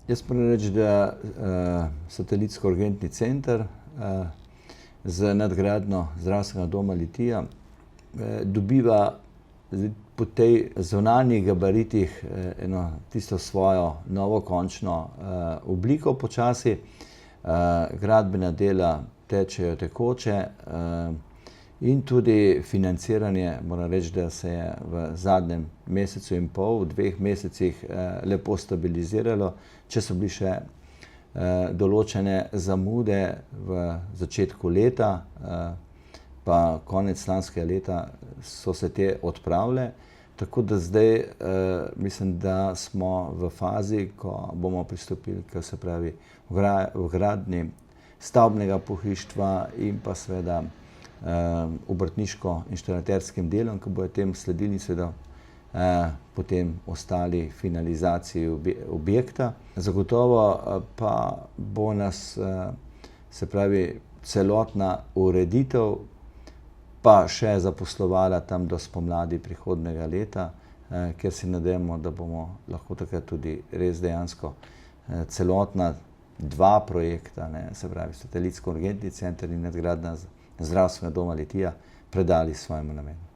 Jaz moram reči, da satelitsko-urgentni center z nadgradnjo zdravstvenega doma Litija dobiva po tej zunanjih gabaritih eno tisto svojo novo končno obliko počasi. Gradbena dela tečejo tekoče in tudi financiranje, moram reči, da se je v zadnjem mesecu in pol, v 2 mesecih lepo stabiliziralo. Če so bili še določene zamude v začetku leta, pa konec lanskega leta so se te odpravile. Tako da zdaj mislim, da smo v fazi, ko bomo pristopili k, se pravi, vgradnji stavbnega pohištva in pa seveda obrtniško-inštalaterskim delom, ki bojo tem sledili seveda potem ostali finalizaciji objekta. Zagotovo pa bo nas, se pravi, celotna ureditev pa še zaposlovala tam do spomladi prihodnjega leta, ker si nadejamo, da bomo lahko takrat tudi res dejansko celotna 2 projekta, se pravi satelitsko-urgentni center in nadgradnja zdravstvenega doma Litija, predali svojemu namenu.